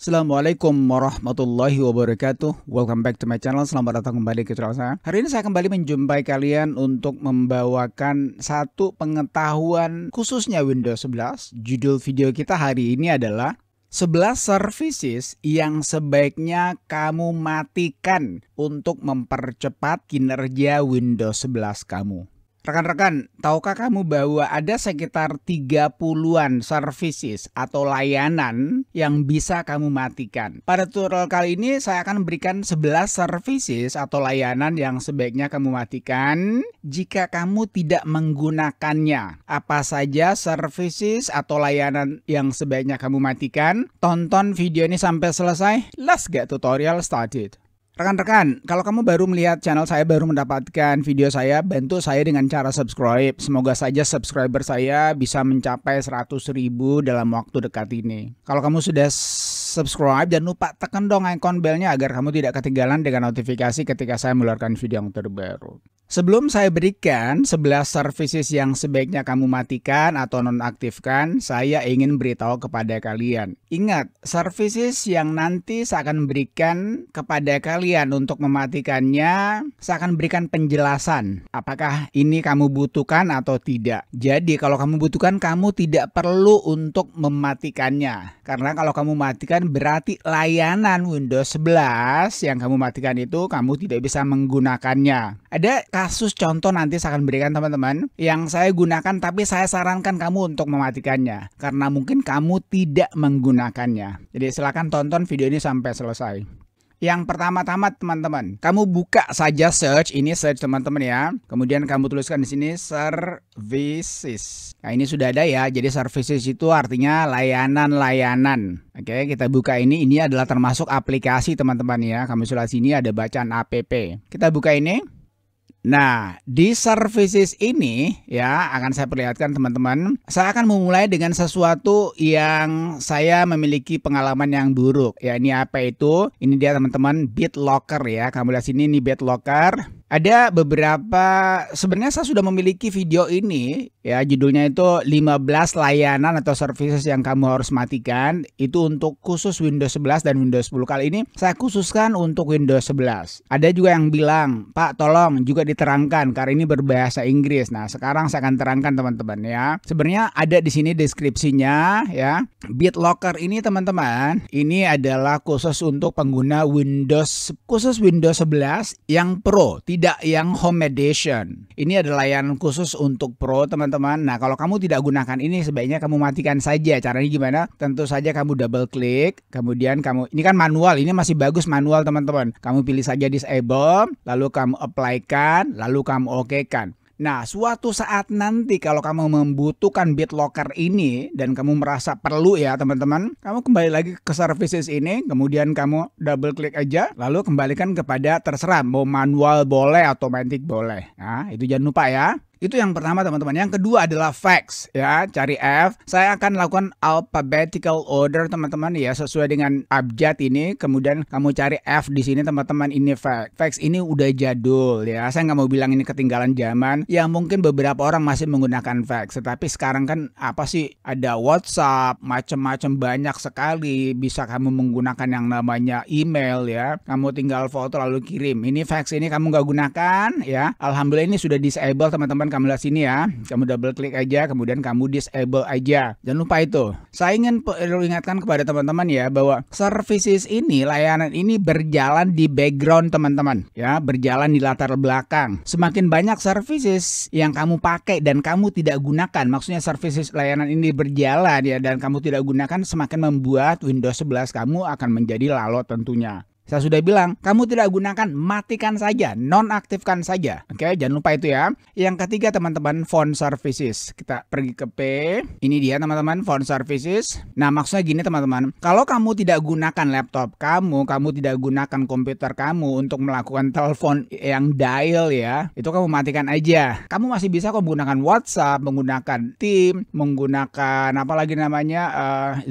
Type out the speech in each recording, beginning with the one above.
Assalamualaikum warahmatullahi wabarakatuh. Welcome back to my channel. Selamat datang kembali ke channel saya. Hari ini saya kembali menjumpai kalian untuk membawakan satu pengetahuan khususnya Windows 11. Judul video kita hari ini adalah 11 services yang sebaiknya kamu matikan untuk mempercepat kinerja Windows 11 kamu. Rekan-rekan, tahukah kamu bahwa ada sekitar 30-an services atau layanan yang bisa kamu matikan? Pada tutorial kali ini saya akan memberikan 11 services atau layanan yang sebaiknya kamu matikan jika kamu tidak menggunakannya. Apa saja services atau layanan yang sebaiknya kamu matikan? Tonton video ini sampai selesai. Let's get tutorial started. Rekan-rekan, kalau kamu baru melihat channel saya, baru mendapatkan video saya, bantu saya dengan cara subscribe. Semoga saja subscriber saya bisa mencapai 100.000 dalam waktu dekat ini. Kalau kamu sudah subscribe, jangan lupa tekan dong icon belnya agar kamu tidak ketinggalan dengan notifikasi ketika saya mengeluarkan video yang terbaru. Sebelum saya berikan 11 services yang sebaiknya kamu matikan atau nonaktifkan, saya ingin beritahu kepada kalian. Ingat, services yang nanti saya akan berikan kepada kalian untuk mematikannya, saya akan berikan penjelasan. Apakah ini kamu butuhkan atau tidak. Jadi kalau kamu butuhkan, kamu tidak perlu untuk mematikannya. Karena kalau kamu matikan berarti layanan Windows 11 yang kamu matikan itu kamu tidak bisa menggunakannya. Ada kasus contoh nanti saya akan berikan teman-teman yang saya gunakan tapi saya sarankan kamu untuk mematikannya karena mungkin kamu tidak menggunakannya. Jadi silakan tonton video ini sampai selesai. Yang pertama-tama teman-teman, kamu buka saja search, ini search teman-teman ya. Kemudian kamu tuliskan di sini services. Nah, ini sudah ada ya. Jadi services itu artinya layanan-layanan. Oke, kita buka ini adalah termasuk aplikasi teman-teman ya. Kamu lihat sini ada bacaan app. Kita buka ini. Nah, di services ini ya akan saya perlihatkan teman-teman. Saya akan memulai dengan sesuatu yang saya memiliki pengalaman yang buruk. Ya, ini apa itu? Ini dia teman-teman, BitLocker ya. Kamu lihat sini, ini BitLocker. Ada beberapa, sebenarnya saya sudah memiliki video ini ya, judulnya itu 15 layanan atau services yang kamu harus matikan. Itu untuk khusus Windows 11 dan Windows 10. Kali ini saya khususkan untuk Windows 11. Ada juga yang bilang, Pak tolong juga diterangkan karena ini berbahasa Inggris. Nah, sekarang saya akan terangkan teman-teman ya. Sebenarnya ada di sini deskripsinya ya. BitLocker ini teman-teman, ini adalah khusus untuk pengguna Windows, khusus Windows 11 yang Pro, tidak yang Home Edition. Ini adalah layanan khusus untuk Pro teman-teman. Nah, kalau kamu tidak gunakan ini sebaiknya kamu matikan saja. Caranya gimana? Tentu saja kamu double klik, kemudian kamu, ini kan manual, ini masih bagus manual teman-teman. Kamu pilih saja disable, lalu kamu apply kan, lalu kamu okekan. Nah, suatu saat nanti kalau kamu membutuhkan BitLocker ini dan kamu merasa perlu ya teman-teman, kamu kembali lagi ke services ini, kemudian kamu double klik aja, lalu kembalikan kepada terserah, mau manual boleh, otomatis boleh. Nah, itu jangan lupa ya. Itu yang pertama teman-teman. Yang kedua adalah fax ya, cari F. Saya akan lakukan alphabetical order teman-teman ya, sesuai dengan abjad ini. Kemudian kamu cari F di sini teman-teman, ini fax. Fax ini udah jadul ya. Saya nggak mau bilang ini ketinggalan zaman. Ya mungkin beberapa orang masih menggunakan fax. Tetapi sekarang kan apa sih, ada WhatsApp, macam-macam banyak sekali. Bisa kamu menggunakan yang namanya email ya. Kamu tinggal foto lalu kirim. Ini fax ini kamu nggak gunakan ya. Alhamdulillah ini sudah disable teman-teman. Kamu lihat sini ya, kamu double klik aja, kemudian kamu disable aja. Jangan lupa itu. Saya ingin ingatkan kepada teman-teman ya bahwa services ini, layanan ini berjalan di background teman-teman ya, berjalan di latar belakang. Semakin banyak services yang kamu pakai dan kamu tidak gunakan, maksudnya services layanan ini berjalan ya dan kamu tidak gunakan, semakin membuat Windows 11 kamu akan menjadi lalot tentunya. Saya sudah bilang, kamu tidak gunakan, matikan saja, nonaktifkan saja. Oke, jangan lupa itu ya. Yang ketiga teman-teman, phone services. Kita pergi ke P. Ini dia teman-teman, phone services. Nah, maksudnya gini teman-teman, kalau kamu tidak gunakan laptop kamu tidak gunakan komputer kamu untuk melakukan telepon yang dial ya, itu kamu matikan aja. Kamu masih bisa kok menggunakan WhatsApp, menggunakan Teams, menggunakan apa lagi namanya,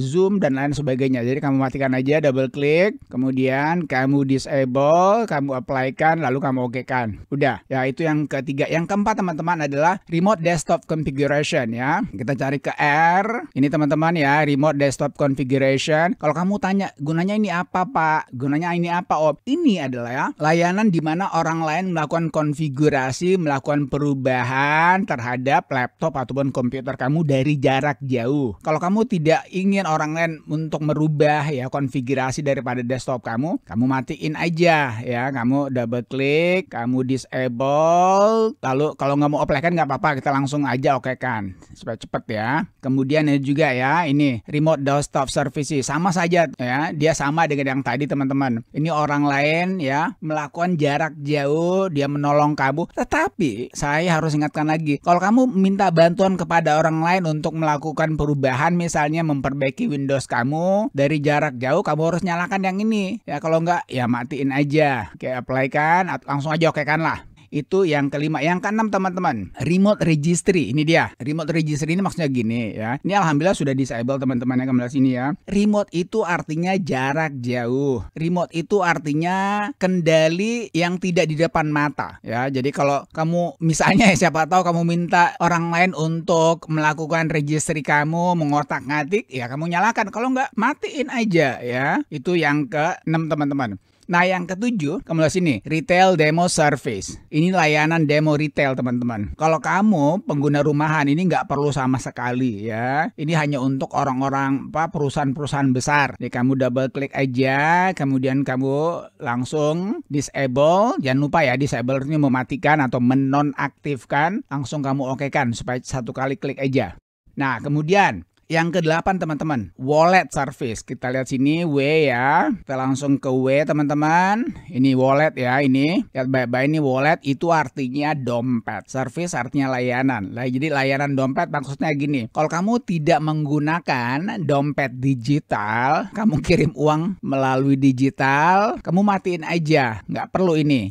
Zoom dan lain sebagainya. Jadi kamu matikan aja, double klik, kemudian kamu disable, kamu apply-kan, lalu kamu oke-kan. Udah, ya itu yang ketiga. Yang keempat teman-teman adalah remote desktop configuration ya. Kita cari ke R. Ini teman-teman ya, remote desktop configuration. Kalau kamu tanya, gunanya ini apa Pak? Gunanya ini apa Om? Ini adalah ya, layanan di mana orang lain melakukan konfigurasi, melakukan perubahan terhadap laptop ataupun komputer kamu dari jarak jauh. Kalau kamu tidak ingin orang lain untuk merubah ya konfigurasi daripada desktop kamu matiin aja ya. Kamu double klik, kamu disable, lalu kalau nggak mau apply kan nggak apa-apa, kita langsung aja oke kan supaya cepet ya. Kemudian juga ya, ini remote desktop services sama saja ya, dia sama dengan yang tadi teman-teman. Ini orang lain ya melakukan jarak jauh, dia menolong kamu. Tetapi saya harus ingatkan lagi, kalau kamu minta bantuan kepada orang lain untuk melakukan perubahan, misalnya memperbaiki Windows kamu dari jarak jauh, kamu harus nyalakan yang ini ya. Kalau enggak ya matiin aja, kayak apply kan, langsung aja oke kan lah. Itu yang kelima. Yang keenam teman-teman, remote registry. Ini dia, remote registry ini maksudnya gini ya. Ini alhamdulillah sudah disable teman-teman yang kembali sini ya. Remote itu artinya jarak jauh. Remote itu artinya kendali yang tidak di depan mata ya. Jadi kalau kamu misalnya siapa tahu kamu minta orang lain untuk melakukan registry kamu, mengotak-ngatik ya, kamu nyalakan. Kalau enggak matiin aja ya. Itu yang keenam teman-teman. Nah yang ketujuh, kamu lihat sini, retail demo service. Ini layanan demo retail teman-teman. Kalau kamu pengguna rumahan ini nggak perlu sama sekali ya. Ini hanya untuk orang-orang perusahaan-perusahaan besar. Jadi kamu double klik aja, kemudian kamu langsung disable. Jangan lupa ya, disable ini mematikan atau menonaktifkan. Langsung kamu okekan supaya satu kali klik aja. Nah kemudian yang kedelapan teman-teman, wallet service. Kita lihat sini W ya. Kita langsung ke W teman-teman. Ini wallet ya, ini. Lihat baik-baik, ini wallet itu artinya dompet. Service artinya layanan. Jadi layanan dompet maksudnya gini. Kalau kamu tidak menggunakan dompet digital, kamu kirim uang melalui digital, kamu matiin aja. Nggak perlu ini.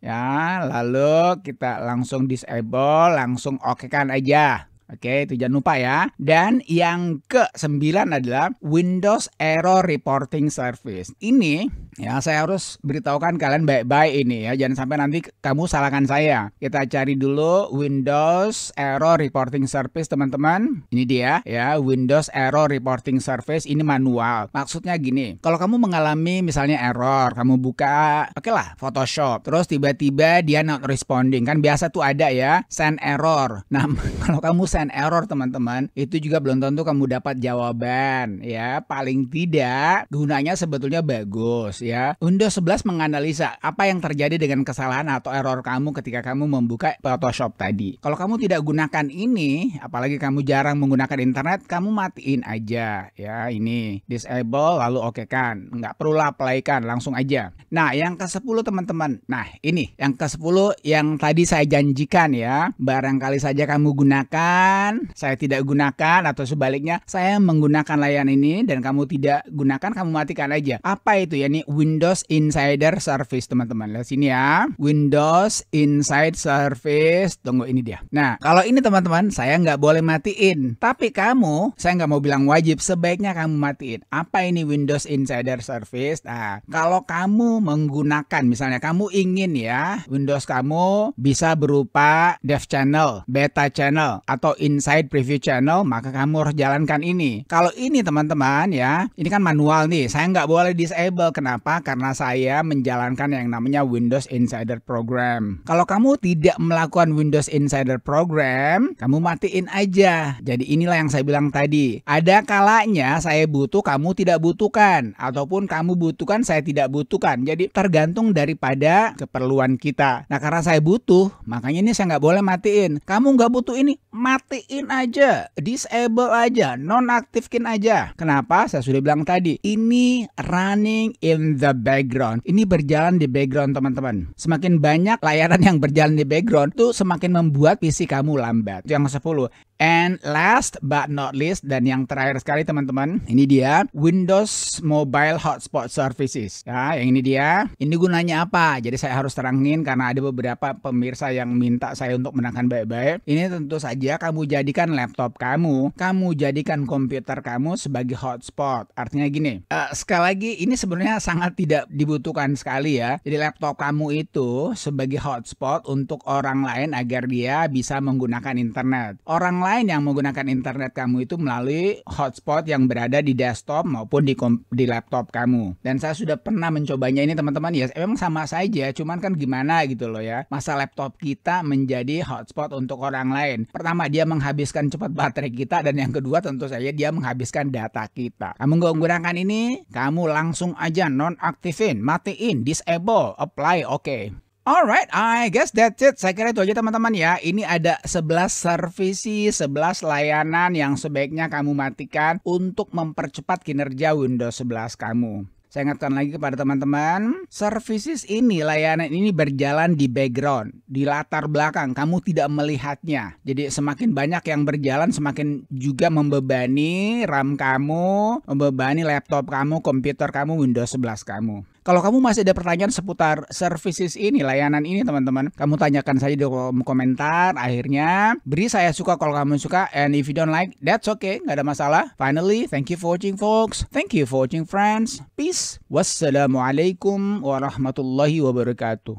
Ya, lalu kita langsung disable, langsung okekan aja. Oke, itu jangan lupa ya. Dan yang ke-9 adalah Windows Error Reporting Service. Ini ya, saya harus beritahukan kalian baik-baik ini ya. Jangan sampai nanti kamu salahkan saya. Kita cari dulu Windows Error Reporting Service teman-teman. Ini dia ya, Windows Error Reporting Service. Ini manual. Maksudnya gini, kalau kamu mengalami misalnya error, kamu buka oke lah Photoshop, terus tiba-tiba dia not responding. Kan biasa tuh ada ya, send error. Nah, kalau kamu send error teman-teman, itu juga belum tentu kamu dapat jawaban ya. Paling tidak gunanya sebetulnya bagus ya. Windows 11 menganalisa apa yang terjadi dengan kesalahan atau error kamu ketika kamu membuka Photoshop tadi. Kalau kamu tidak gunakan ini, apalagi kamu jarang menggunakan internet, kamu matiin aja ya. Ini disable lalu oke kan. Nggak perlu apply kan, langsung aja. Nah yang ke-10 teman-teman. Nah ini yang ke-10 yang tadi saya janjikan ya. Barangkali saja kamu gunakan, saya tidak gunakan, atau sebaliknya saya menggunakan layanan ini dan kamu tidak gunakan, kamu matikan aja. Apa itu ya? Ini Windows Insider Service teman-teman. Lihat sini ya, Windows Insider Service. Tunggu, ini dia. Nah kalau ini teman-teman saya nggak boleh matiin, tapi kamu, saya nggak mau bilang wajib, sebaiknya kamu matiin. Apa ini Windows Insider Service? Nah kalau kamu menggunakan, misalnya kamu ingin ya Windows kamu bisa berupa Dev Channel, Beta Channel, atau Inside Preview Channel, maka kamu harus jalankan ini. Kalau ini teman-teman ya, ini kan manual nih, saya nggak boleh disable. Kenapa? Karena saya menjalankan yang namanya Windows Insider Program. Kalau kamu tidak melakukan Windows Insider Program, kamu matiin aja. Jadi inilah yang saya bilang tadi. Ada kalanya saya butuh, kamu tidak butuhkan, ataupun kamu butuhkan, saya tidak butuhkan. Jadi tergantung daripada keperluan kita. Nah karena saya butuh, makanya ini saya nggak boleh matiin. Kamu nggak butuh ini, matiin aja, disable aja, nonaktifkan aja. Kenapa? Saya sudah bilang tadi, ini running in the background. Ini berjalan di background teman-teman. Semakin banyak layanan yang berjalan di background, itu semakin membuat PC kamu lambat. Itu yang ke-10. And last but not least, dan yang terakhir sekali teman-teman, ini dia Windows Mobile Hotspot Services. Ya, yang ini dia. Ini gunanya apa? Jadi saya harus terangin karena ada beberapa pemirsa yang minta saya untuk menerangkan baik-baik. Ini tentu saja kamu jadikan laptop kamu jadikan komputer kamu sebagai hotspot. Artinya gini, sekali lagi ini sebenarnya sangat tidak dibutuhkan sekali ya. Jadi laptop kamu itu sebagai hotspot untuk orang lain agar dia bisa menggunakan internet. Orang lain yang menggunakan internet kamu itu melalui hotspot yang berada di desktop maupun di laptop kamu. Dan saya sudah pernah mencobanya ini teman-teman ya, memang sama saja, cuman kan gimana gitu loh ya. Masa laptop kita menjadi hotspot untuk orang lain. Pertama, dia menghabiskan cepat baterai kita, dan yang kedua tentu saja dia menghabiskan data kita. Kamu nggak menggunakan ini, kamu langsung aja nonaktifin, matiin, disable, apply, oke. Alright, I guess that's it. Saya kira itu aja teman-teman ya. Ini ada 11 servisi, 11 layanan yang sebaiknya kamu matikan untuk mempercepat kinerja Windows 11 kamu. Saya ingatkan lagi kepada teman-teman, services ini, layanan ini berjalan di background, di latar belakang, kamu tidak melihatnya. Jadi semakin banyak yang berjalan, semakin juga membebani RAM kamu, membebani laptop kamu, komputer kamu, Windows 11 kamu. Kalau kamu masih ada pertanyaan seputar services ini, layanan ini teman-teman, kamu tanyakan saja di kolom komentar. Akhirnya beri saya suka kalau kamu suka, and if you don't like, that's okay, nggak ada masalah. Finally, thank you for watching folks, thank you for watching friends, peace, wassalamualaikum warahmatullahi wabarakatuh.